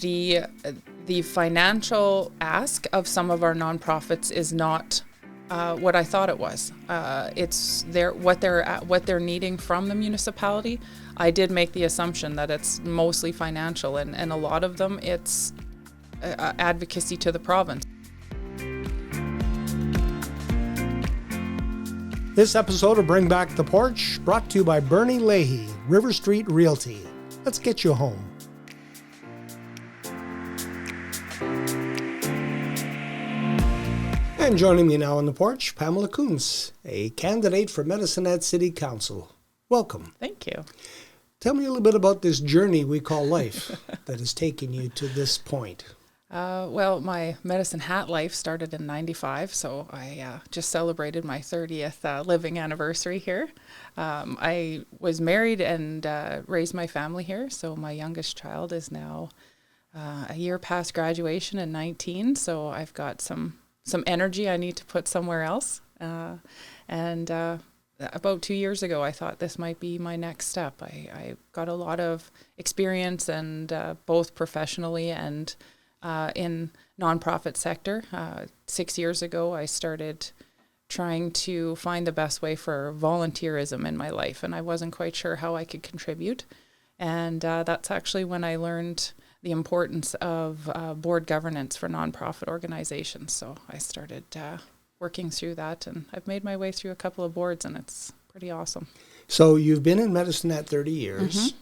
The financial ask of some of our nonprofits is not what I thought it was. It's what they're needing from the municipality. I did make the assumption that it's mostly financial, and a lot of them it's advocacy to the province. This episode of Bring Back the Porch brought to you by Bernie Leahy, River Street Realty. Let's get you home. And joining me now on the porch, Pamela Kunz, a candidate for Medicinehat City Council. Welcome. Thank you. Tell me a little bit about this journey we call life that has taken you to this point. Well, my medicinehat life started in '95, so I just celebrated my 30th living anniversary here. I was married and raised my family here, so my youngest child is now a year past graduation in 19, so I've got some energy I need to put somewhere else. And about 2 years ago, I thought this might be my next step. I got a lot of experience, and both professionally and in nonprofit sector. 6 years ago, I started trying to find the best way for volunteerism in my life, and I wasn't quite sure how I could contribute. And that's actually when I learned the importance of board governance for nonprofit organizations. So I started working through that, and I've made my way through a couple of boards, and it's pretty awesome. So you've been in Medicinehat 30 years.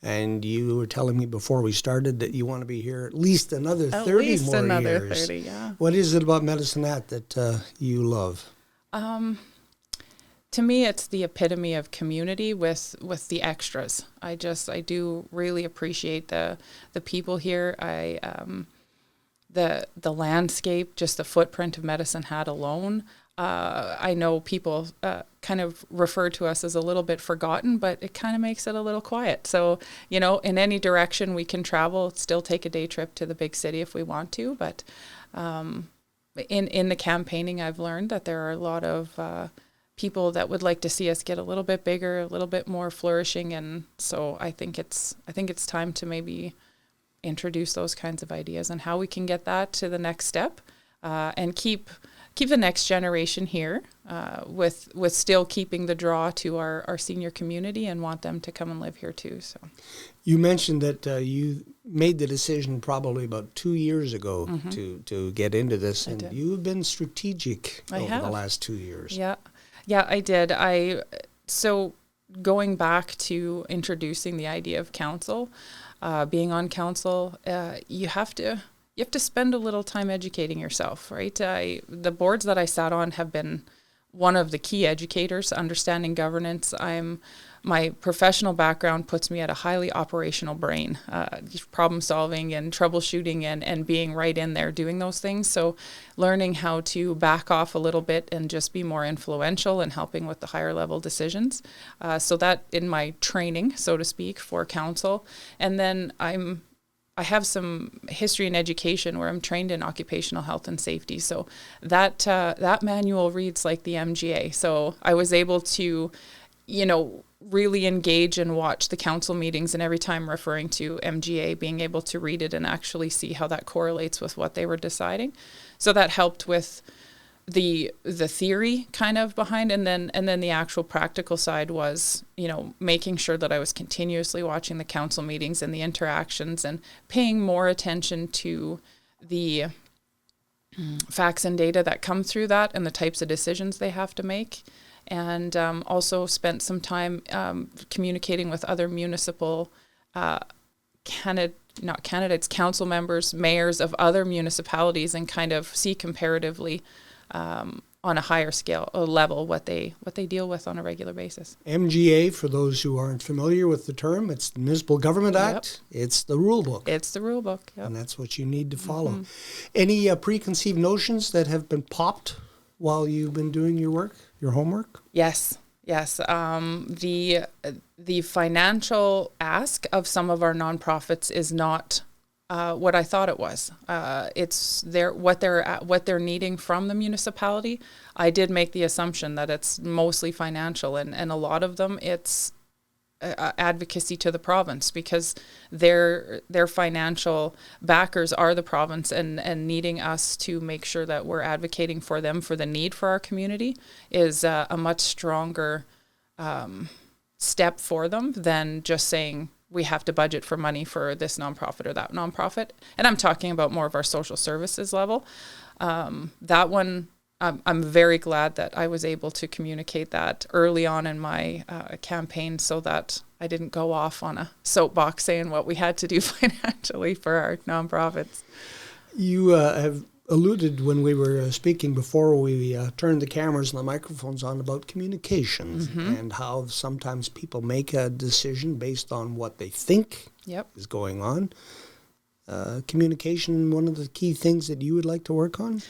And you were telling me before we started that you want to be here at least another 30 more years. At least another 30, yeah. What is it about Medicinehat that you love? To me, it's the epitome of community with the extras. I do really appreciate the people here. The landscape, just the footprint of Medicinehat alone. I know people kind of refer to us as a little bit forgotten, but it kind of makes it a little quiet. So, in any direction we can travel, still take a day trip to the big city if we want to. But in the campaigning, I've learned that there are a lot of people that would like to see us get a little bit bigger, a little bit more flourishing. And so I think it's time to maybe introduce those kinds of ideas and how we can get that to the next step and keep the next generation here with still keeping the draw to our senior community and want them to come and live here too. So, you mentioned that you made the decision probably about 2 years ago to get into this, and you've been strategic over the last 2 years. Yeah, I did. So going back to introducing the idea of council, being on council, you have to spend a little time educating yourself, right? The boards that I sat on have been one of the key educators, understanding governance. My professional background puts me at a highly operational brain, problem solving and troubleshooting and being right in there doing those things. So learning how to back off a little bit and just be more influential and helping with the higher level decisions. So that in my training, so to speak, for council. And then I have some history in education where I'm trained in occupational health and safety. So that manual reads like the MGA. So I was able to, really engage and watch the council meetings, and every time referring to MGA, being able to read it and actually see how that correlates with what they were deciding. So that helped with the theory kind of behind, and then the actual practical side was, making sure that I was continuously watching the council meetings and the interactions and paying more attention to the facts and data that come through that and the types of decisions they have to make. And also spent some time communicating with other municipal council members, mayors of other municipalities, and kind of see comparatively on a higher scale or level what they deal with on a regular basis. MGA, for those who aren't familiar with the term, it's the Municipal Government Act. It's the rule book. It's the rule book, yep. And that's what you need to follow. Any preconceived notions that have been popped while you've been doing your work, your homework? Yes. The financial ask of some of our nonprofits is not what I thought it was. It's what they're needing from the municipality. I did make the assumption that it's mostly financial, and a lot of them it's advocacy to the province, because their financial backers are the province, and needing us to make sure that we're advocating for them for the need for our community is a much stronger step for them than just saying we have to budget for money for this nonprofit or that nonprofit. And I'm talking about more of our social services level. That one, I'm very glad that I was able to communicate that early on in my campaign, so that I didn't go off on a soapbox saying what we had to do financially for our nonprofits. You have alluded when we were speaking before we turned the cameras and the microphones on about communications, and how sometimes people make a decision based on what they think is going on. Communication, one of the key things that you would like to work on?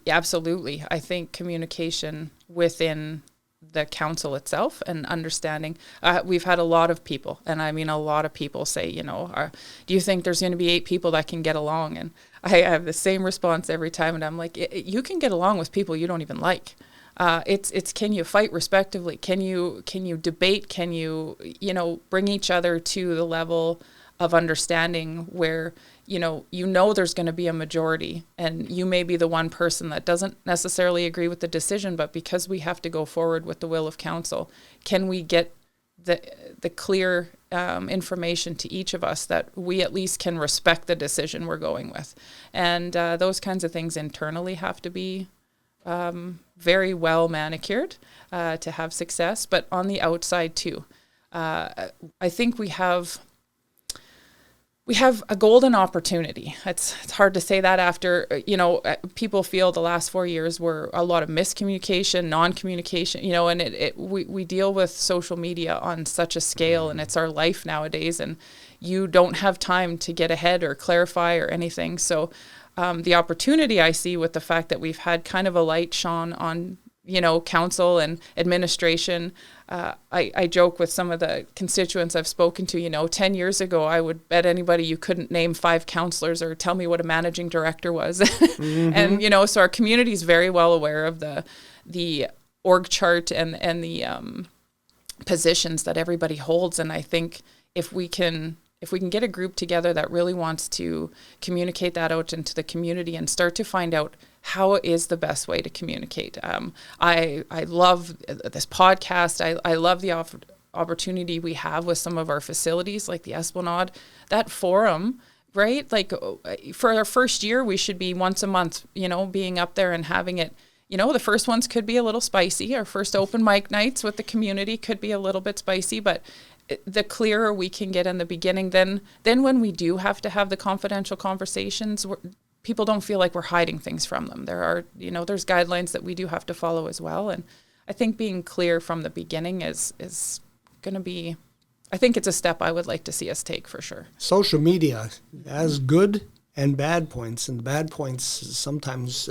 Absolutely. I think communication within the council itself and understanding. We've had a lot of people, and I mean a lot of people say, do you think there's going to be 8 people that can get along? And I have the same response every time, and I'm like, you can get along with people you don't even like. It's can you fight respectively? Can you debate? Can you bring each other to the level of understanding where there's going to be a majority, and you may be the one person that doesn't necessarily agree with the decision, but because we have to go forward with the will of council, can we get the clear information to each of us that we at least can respect the decision we're going with? And those kinds of things internally have to be very well manicured to have success, but on the outside too. I think we have a golden opportunity. It's hard to say that after, people feel the last 4 years were a lot of miscommunication, non-communication, and we deal with social media on such a scale, and it's our life nowadays, and you don't have time to get ahead or clarify or anything. So the opportunity I see with the fact that we've had kind of a light shone on council and administration. I joke with some of the constituents I've spoken to, 10 years ago, I would bet anybody you couldn't name 5 councillors or tell me what a managing director was. And, so our community is very well aware of the org chart and the positions that everybody holds. And I think if we can get a group together that really wants to communicate that out into the community and start to find out how is the best way to communicate. I love this podcast. I love the opportunity we have with some of our facilities like the Esplanade, that forum, right? Like for our first year, we should be once a month, being up there and having it. The first ones could be a little spicy. Our first open mic nights with the community could be a little bit spicy, but the clearer we can get in the beginning, then when we do have to have the confidential conversations, people don't feel like we're hiding things from them. There are, there's guidelines that we do have to follow as well. And I think being clear from the beginning is going to be, I think it's a step I would like to see us take for sure. Social media has good and bad points, and bad points sometimes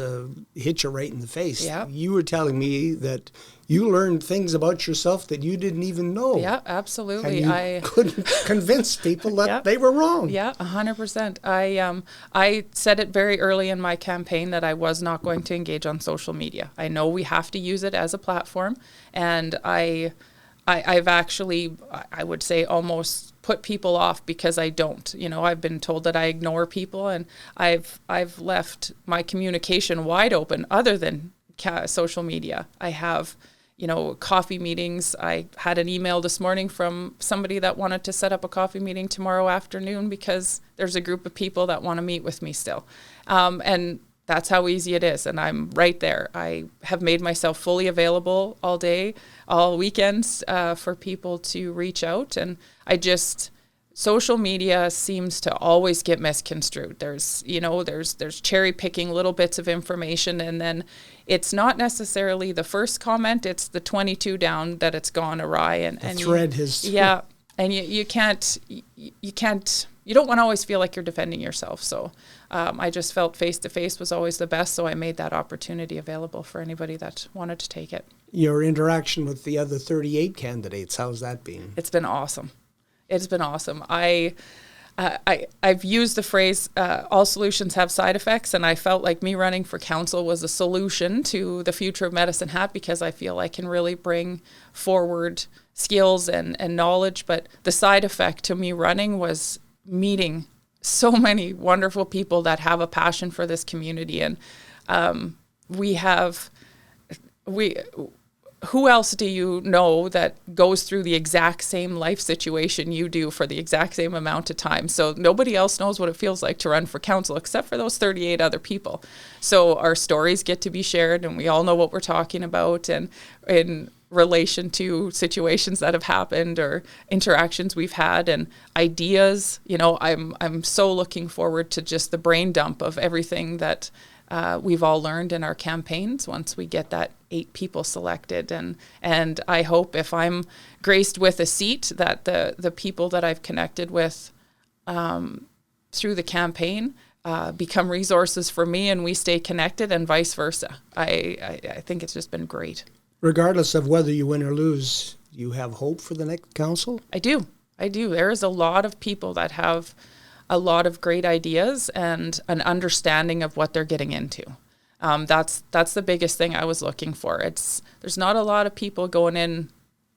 hit you right in the face. Yeah. You were telling me that you learned things about yourself that you didn't even know. Yeah, absolutely. And you couldn't convince people that they were wrong. Yeah, 100%. I said it very early in my campaign that I was not going to engage on social media. I know we have to use it as a platform, and I've actually, I would say, almost put people off because I don't. I've been told that I ignore people, and I've left my communication wide open other than social media. I have, coffee meetings. I had an email this morning from somebody that wanted to set up a coffee meeting tomorrow afternoon because there's a group of people that want to meet with me still. And that's how easy it is. And I'm right there. I have made myself fully available all day, all weekends for people to reach out. And social media seems to always get misconstrued. There's cherry picking little bits of information, and then it's not necessarily the first comment, it's the 22 down that it's gone awry. And thread has... Yeah. And you don't want to always feel like you're defending yourself. So I just felt face-to-face was always the best, so I made that opportunity available for anybody that wanted to take it. Your interaction with the other 38 candidates, how's that been? It's been awesome. It's been awesome. I've used the phrase, all solutions have side effects, and I felt like me running for council was a solution to the future of Medicine Hat because I feel I can really bring forward skills and knowledge, but the side effect to me running was meeting so many wonderful people that have a passion for this community. And who else do you know that goes through the exact same life situation you do for the exact same amount of time? So nobody else knows what it feels like to run for council except for those 38 other people. So our stories get to be shared, and we all know what we're talking about, and in relation to situations that have happened or interactions we've had and ideas. I'm so looking forward to just the brain dump of everything that we've all learned in our campaigns once we get that 8 people selected. And I hope, if I'm graced with a seat, that the people that I've connected with through the campaign become resources for me, and we stay connected, and vice versa. I think it's just been great. Regardless of whether you win or lose, you have hope for the next council? I do. There is a lot of people that have a lot of great ideas and an understanding of what they're getting into. That's the biggest thing I was looking for. There's not a lot of people going in,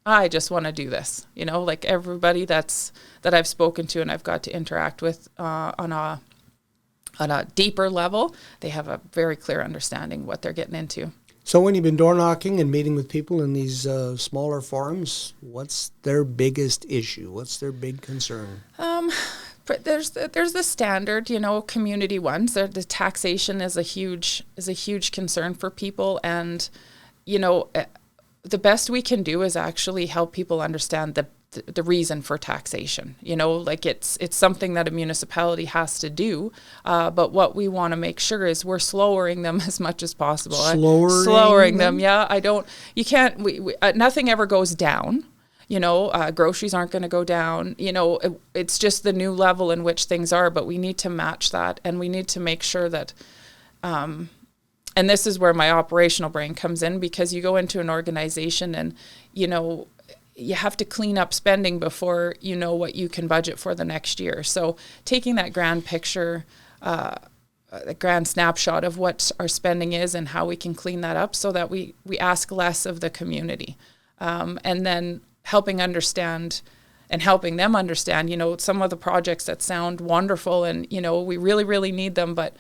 I just want to do this. Like everybody that I've spoken to and I've got to interact with on a deeper level, they have a very clear understanding what they're getting into. So when you've been door knocking and meeting with people in these smaller forums, what's their biggest issue? What's their big concern? But there's the standard, community ones. The taxation is a huge concern for people, and the best we can do is actually help people understand the reason for taxation. Like it's something that a municipality has to do, but what we want to make sure is we're slowing them as much as possible. Slowing them. Yeah, nothing ever goes down. Groceries aren't going to go down. It's just the new level in which things are, but we need to match that, and we need to make sure that, and this is where my operational brain comes in, because you go into an organization and, you have to clean up spending before you know what you can budget for the next year. So taking that grand picture, the grand snapshot of what our spending is and how we can clean that up so that we ask less of the community. And then helping them understand, some of the projects that sound wonderful and, we really, really need them, but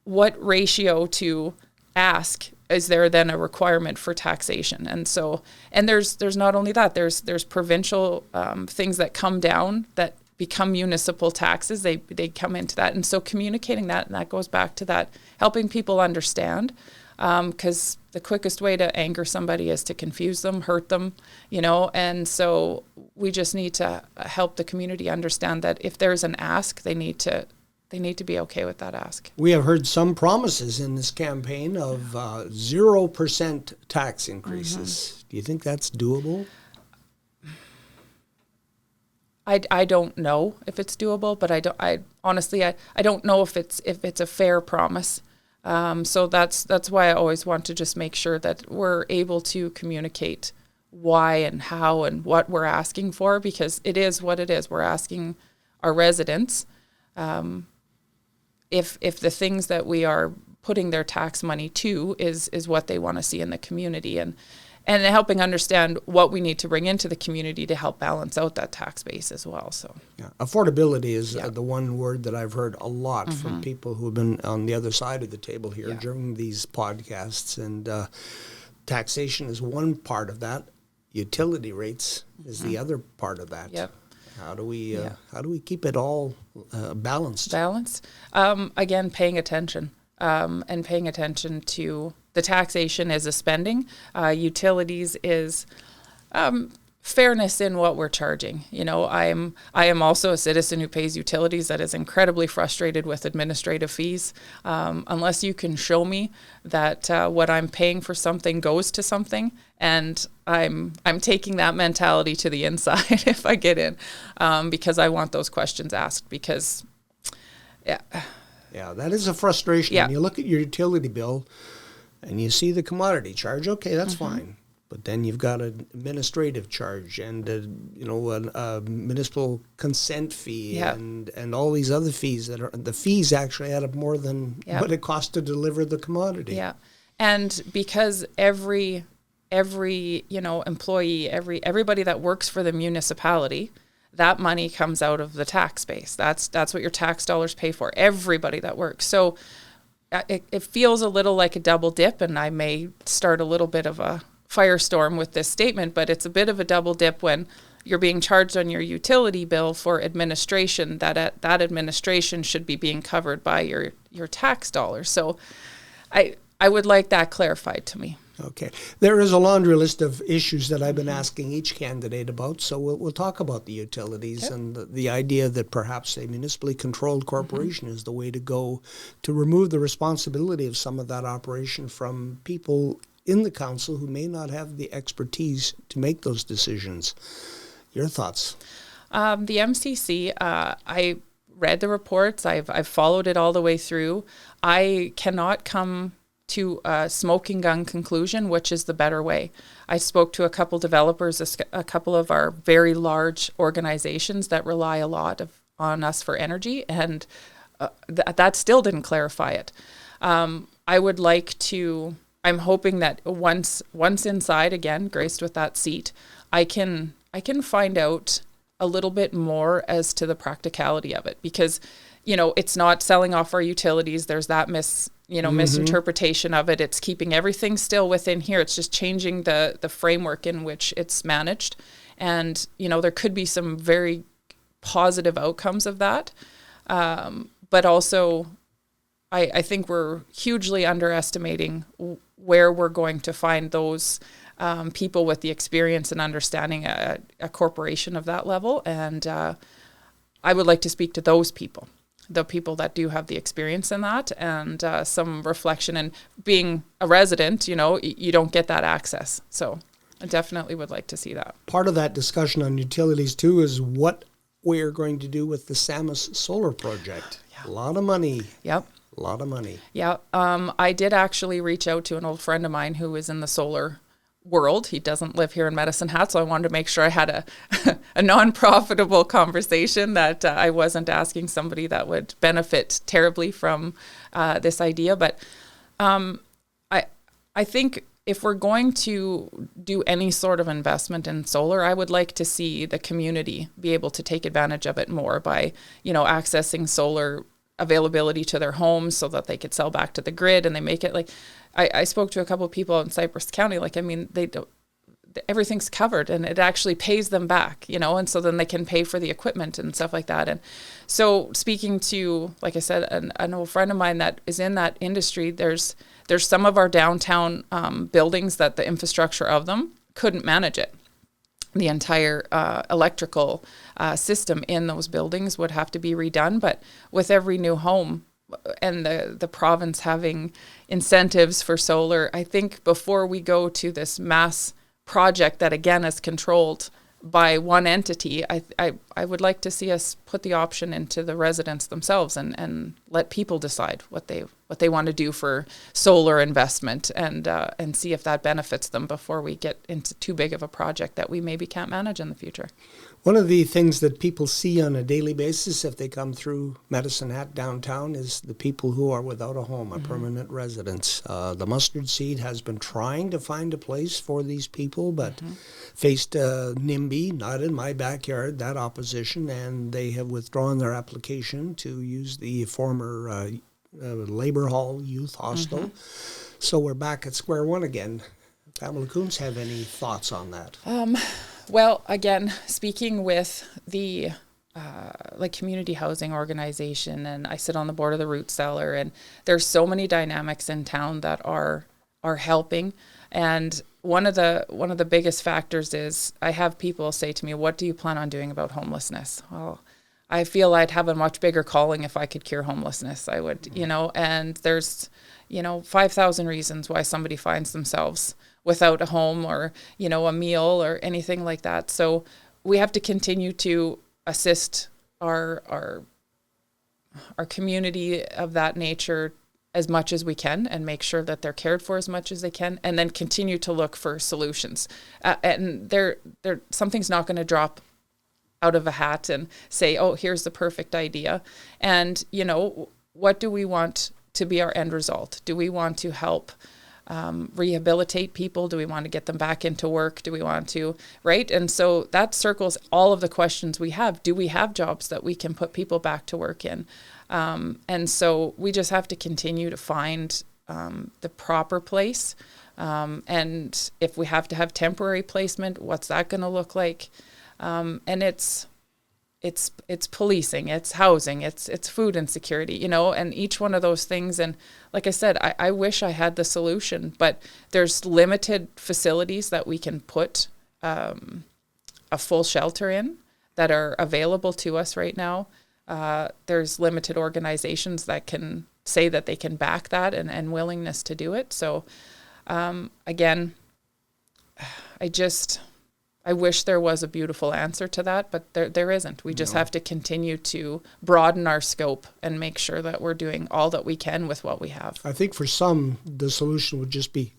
what ratio to ask is there then a requirement for taxation? And so, and there's not only that, there's provincial things that come down that become municipal taxes. They come into that. And so communicating that, and that goes back to that, helping people understand, because the quickest way to anger somebody is to confuse them, hurt them, and so we just need to help the community understand that if there's an ask, they need to be okay with that ask. We have heard some promises in this campaign of 0% tax increases. Mm-hmm. Do you think that's doable? I don't know if it's doable, but I honestly don't know if it's a fair promise. So that's why I always want to just make sure that we're able to communicate why and how and what we're asking for, because it is what it is. We're asking our residents, if the things that we are putting their tax money to is what they want to see in the community, and helping understand what we need to bring into the community to help balance out that tax base as well. So yeah. Affordability is the one word that I've heard a lot mm-hmm. from people who have been on the other side of the table here during these podcasts, and taxation is one part of that. Utility rates is the other part of that. Yep. How do we keep it all balanced? Again, paying attention and paying attention to the taxation is a spending. Utilities is fairness in what we're charging. I am also a citizen who pays utilities that is incredibly frustrated with administrative fees. Unless you can show me that what I'm paying for something goes to something, and I'm taking that mentality to the inside if I get in, because I want those questions asked, because that is a frustration. When you look at your utility bill and you see the commodity charge, okay, that's mm-hmm. fine. But then you've got an administrative charge and a municipal consent fee and all these other fees the fees actually add up more than what it costs to deliver the commodity. Yeah, and because every every, employee, everybody that works for the municipality, that money comes out of the tax base. That's what your tax dollars pay for, everybody that works. So it feels a little like a double dip, and I may start a little bit of a firestorm with this statement, but it's a bit of a double dip when you're being charged on your utility bill for administration, that administration should be being covered by your tax dollars. So I would like that clarified to me. Okay. There is a laundry list of issues that I've been asking each candidate about, so we'll talk about the utilities and the idea that perhaps a municipally controlled corporation is the way to go to remove the responsibility of some of that operation from people in the council who may not have the expertise to make those decisions. Your thoughts? The MCC, I read the reports. I've followed it all the way through. I cannot come to a smoking gun conclusion, which is the better way. I spoke to a couple developers, a couple of our very large organizations that rely a lot on us for energy, and that still didn't clarify it. I would like to, I'm hoping that once inside, again, graced with that seat, I can find out a little bit more as to the practicality of it, because it's not selling off our utilities. There's that misinterpretation of it. It's keeping everything still within here. It's just changing the framework in which it's managed. And, there could be some very positive outcomes of that. But also, I think we're hugely underestimating where we're going to find those people with the experience and understanding a corporation of that level. And I would like to speak to those people. The people that do have the experience in that, and some reflection. And being a resident, you don't get that access. So I definitely would like to see that. Part of that discussion on utilities too is what we're going to do with the Samus solar project. Yeah. A lot of money. Yep. A lot of money. Yeah. I did actually reach out to an old friend of mine who is in the solar world. He doesn't live here in Medicine Hat, so I wanted to make sure I had a non-profitable conversation, that I wasn't asking somebody that would benefit terribly from this idea. But I think if we're going to do any sort of investment in solar, I would like to see the community be able to take advantage of it more by, accessing solar availability to their homes so that they could sell back to the grid, and they make it like, I spoke to a couple of people in Cypress County, they don't, everything's covered, and it actually pays them back, and so then they can pay for the equipment and stuff like that. And so speaking to, like I said, an old friend of mine that is in that industry, there's some of our downtown buildings that the infrastructure of them couldn't manage it. The entire electrical system in those buildings would have to be redone. But with every new home and the province having incentives for solar, I think before we go to this mass project that again is controlled by one entity, I would like to see us put the option into the residents themselves and let people decide what they want to do for solar investment, and see if that benefits them before we get into too big of a project that we maybe can't manage in the future. One of the things that people see on a daily basis if they come through Medicine Hat downtown is the people who are without a home, a permanent residence. The mustard seed has been trying to find a place for these people, but faced NIMBY, not in my backyard, that opposition, and they have withdrawn their application to use the former Labor Hall Youth Hostel. So we're back at square one again. Pamela Kunz, have any thoughts on that? Well, again, speaking with the community housing organization, and I sit on the board of the Root Cellar, and there's so many dynamics in town that are helping. And one of the biggest factors is I have people say to me, "What do you plan on doing about homelessness?" Well, I feel I'd have a much bigger calling if I could cure homelessness. I would, and there's, 5,000 reasons why somebody finds themselves without a home or, a meal or anything like that. So we have to continue to assist our community of that nature as much as we can, and make sure that they're cared for as much as they can, and then continue to look for solutions. And something's not going to drop out of a hat and say, "Oh, here's the perfect idea." And, what do we want to be our end result? Do we want to help rehabilitate people? Do we want to get them back into work? Do we want to, right? And so that circles all of the questions we have. Do we have jobs that we can put people back to work in? And so we just have to continue to find the proper place. And if we have to have temporary placement, what's that going to look like? And it's policing, it's housing, it's food insecurity, and each one of those things. And like I said, I wish I had the solution, but there's limited facilities that we can put a full shelter in that are available to us right now. There's limited organizations that can say that they can back that and willingness to do it. So again, I wish there was a beautiful answer to that, but there isn't. We just have to continue to broaden our scope and make sure that we're doing all that we can with what we have. I think for some, the solution would just be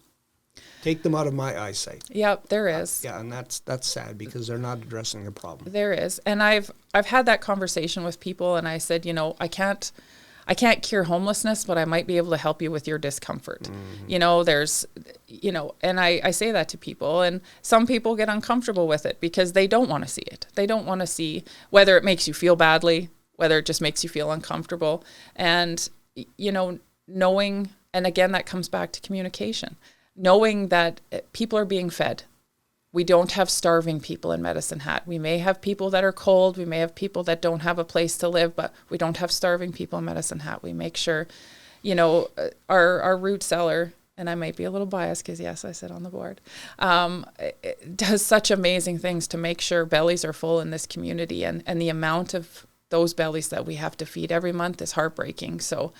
take them out of my eyesight. Yep, there is. Yeah, and that's sad because they're not addressing the problem. There is. And I've had that conversation with people, and I said, I can't cure homelessness, but I might be able to help you with your discomfort. Mm-hmm. And I say that to people, and some people get uncomfortable with it because they don't want to see it. They don't want to see whether it makes you feel badly, whether it just makes you feel uncomfortable. And, knowing, and again, that comes back to communication, knowing that people are being fed. We don't have starving people in Medicine Hat. We may have people that are cold. We may have people that don't have a place to live, but we don't have starving people in Medicine Hat. We make sure, our root cellar, and I might be a little biased because, yes, I sit on the board, it does such amazing things to make sure bellies are full in this community. And the amount of those bellies that we have to feed every month is heartbreaking. So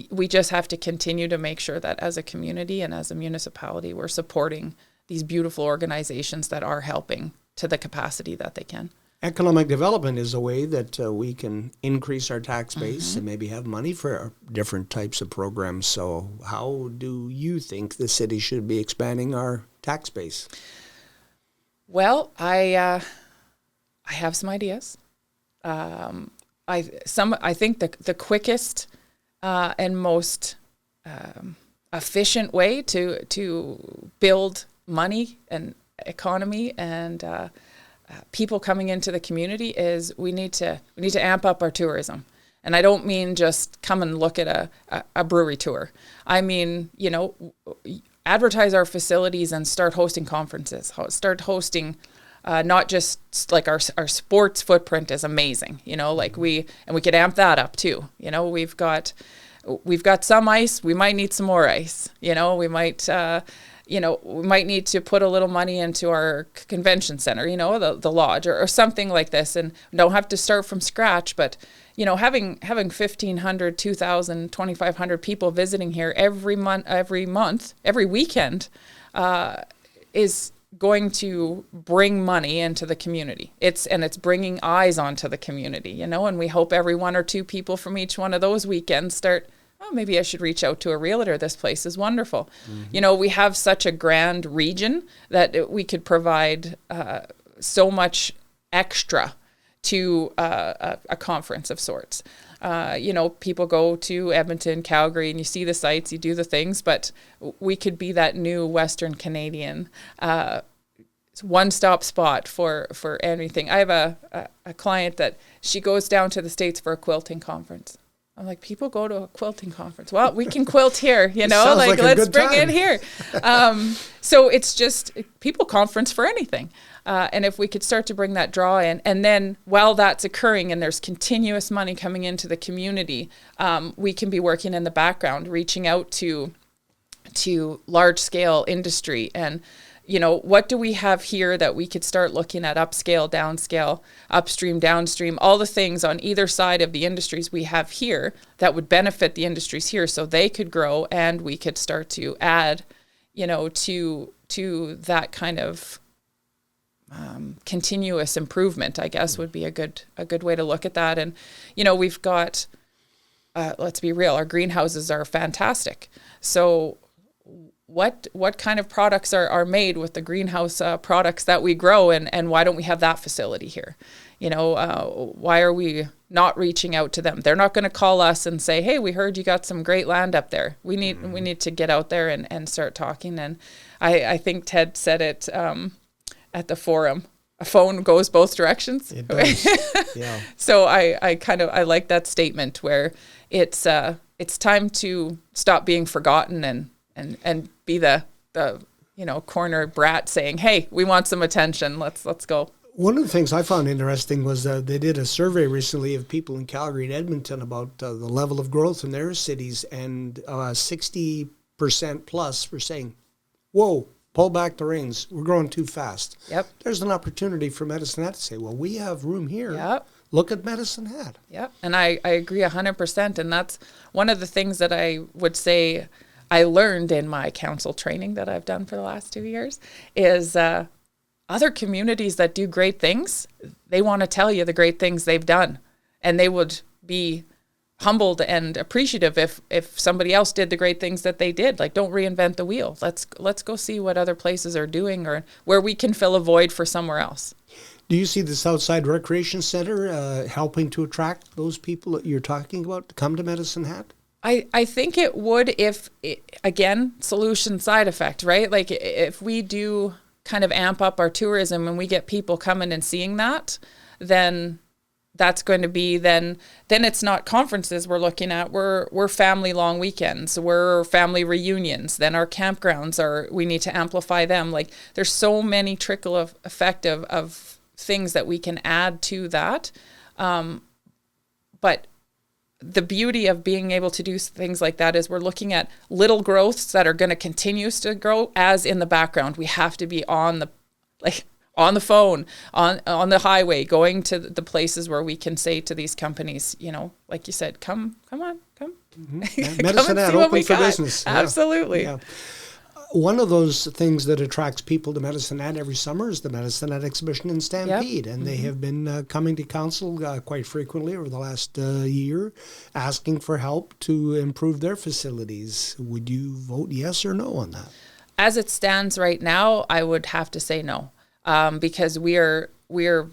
we just have to continue to make sure that as a community and as a municipality, we're supporting these beautiful organizations that are helping to the capacity that they can. Economic development is a way that we can increase our tax base and maybe have money for different types of programs. So how do you think the city should be expanding our tax base? Well, I have some ideas. I think the quickest and most efficient way to build money and economy and people coming into the community is we need to amp up our tourism. And I don't mean just come and look at a brewery tour. I mean, advertise our facilities and start hosting conferences, start hosting not just like our sports footprint is amazing, we could amp that up too. We've got some ice, we might need some more ice. We might we might need to put a little money into our convention center, the lodge or something like this, and don't have to start from scratch. But, having 1,500, 2,000, 2,500 people visiting here every weekend is going to bring money into the community. It's bringing eyes onto the community, and we hope every one or two people from each one of those weekends start, maybe I should reach out to a realtor. This place is wonderful. Mm-hmm. We have such a grand region that we could provide so much extra to a conference of sorts. People go to Edmonton, Calgary, and you see the sights, you do the things, but we could be that new Western Canadian one-stop spot for anything. I have a client that she goes down to the States for a quilting conference. I'm like, people go to a quilting conference. Well, we can quilt here, let's bring it here. So it's just people conference for anything. And if we could start to bring that draw in, and then while that's occurring and there's continuous money coming into the community, we can be working in the background, reaching out to large scale industry and, what do we have here that we could start looking at upscale, downscale, upstream, downstream, all the things on either side of the industries we have here that would benefit the industries here so they could grow and we could start to add, to that kind of continuous improvement, I guess, would be a good way to look at that. And, we've got, let's be real, our greenhouses are fantastic. So what kind of products are made with the greenhouse products that we grow, and why don't we have that facility here? Why are we not reaching out to them? They're not going to call us and say, hey, we heard you got some great land up there. We need to get out there and start talking. And I think Ted said it at the forum. A phone goes both directions. It does. Yeah. So I like that statement where it's time to stop being forgotten and be the corner brat saying, hey, we want some attention. Let's go. One of the things I found interesting was they did a survey recently of people in Calgary and Edmonton about the level of growth in their cities, and 60% plus were saying, whoa, pull back the reins. We're growing too fast. Yep. There's an opportunity for Medicine Hat to say, well, we have room here. Yep. Look at Medicine Hat. Yep. And I agree 100%. And that's one of the things that I would say I learned in my council training that I've done for the last 2 years is other communities that do great things, they want to tell you the great things they've done. And they would be humbled and appreciative if somebody else did the great things that they did. Like, don't reinvent the wheel. Let's go see what other places are doing, or where we can fill a void for somewhere else. Do you see the Southside Recreation Center helping to attract those people that you're talking about to come to Medicine Hat? I think it would again, solution side effect, right? Like, if we do kind of amp up our tourism and we get people coming and seeing that, then that's going to be, then it's not conferences we're looking at. We're family long weekends, we're family reunions. Then our campgrounds we need to amplify them. Like, there's so many trickle of effect of things that we can add to that. But the beauty of being able to do things like that is we're looking at little growths that are going to continue to grow. As in the background, we have to be on the phone, on the highway, going to the places where we can say to these companies, like you said, come on. Mm-hmm. Yeah. Medicine Hat open for business. Absolutely. Yeah. One of those things that attracts people to Medicine Hat every summer is the Medicine Hat exhibition in Stampede. Yep. And they have been coming to council quite frequently over the last year, asking for help to improve their facilities. Would you vote yes or no on that? As it stands right now, I would have to say no, because we are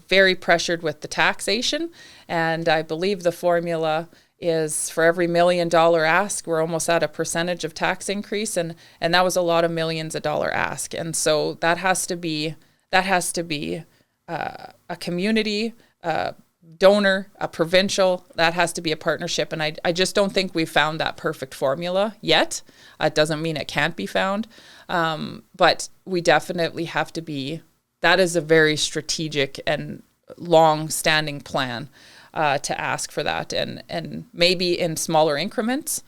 very pressured with the taxation. And I believe the formula is for every $1 million ask, we're almost at a percentage of tax increase, and that was a lot of millions of dollar ask, and so that has to be a community, donor, a provincial. That has to be a partnership, and I just don't think we've found that perfect formula yet. It doesn't mean it can't be found, but we definitely have to be. That is a very strategic and long-standing plan. To ask for that, and maybe in smaller increments.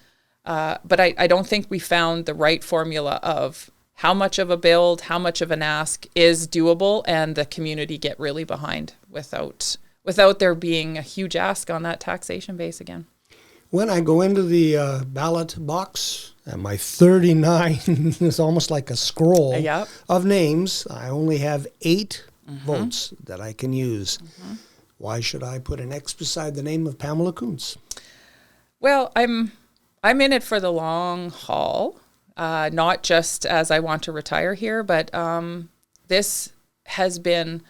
But I don't think we found the right formula of how much of a build, how much of an ask is doable, and the community get really behind without there being a huge ask on that taxation base again. When I go into the ballot box, and my 39 is almost like a scroll of names, I only have 8 votes that I can use. Mm-hmm. Why should I put an X beside the name of Pamela Kunz? Well, I'm in it for the long haul, not just as I want to retire here, but this has been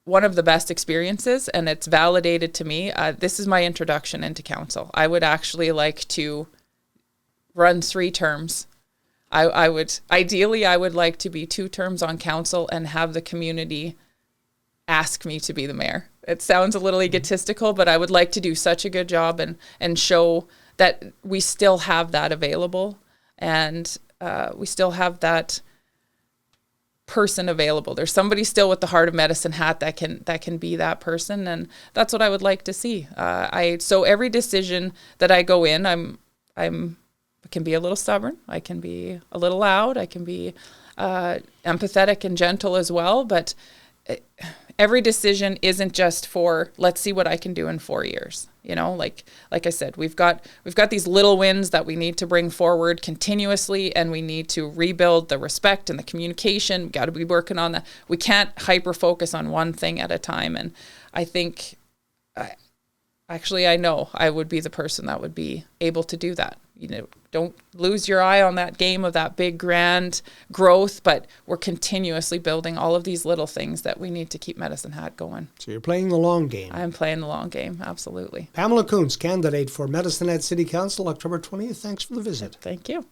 one of the best experiences, and it's validated to me. This is my introduction into council. I would actually like to run 3 terms. I would like to be 2 terms on council and have the community ask me to be the mayor. It sounds a little egotistical, but I would like to do such a good job and show that we still have that available, and we still have that person available. There's somebody still with the heart of Medicine Hat that can be that person, and that's what I would like to see. So every decision that I go in, I can be a little stubborn, I can be a little loud, I can be empathetic and gentle as well, but every decision isn't just for, let's see what I can do in 4 years. Like I said, we've got these little wins that we need to bring forward continuously, and we need to rebuild the respect and the communication. We've got to be working on that. We can't hyper focus on one thing at a time. And I think Actually, I know I would be the person that would be able to do that. You know, don't lose your eye on that game of that big grand growth, but we're continuously building all of these little things that we need to keep Medicine Hat going. So you're playing the long game. I'm playing the long game, absolutely. Pamela Kunz, candidate for Medicine Hat City Council, October 20th. Thanks for the visit. Thank you.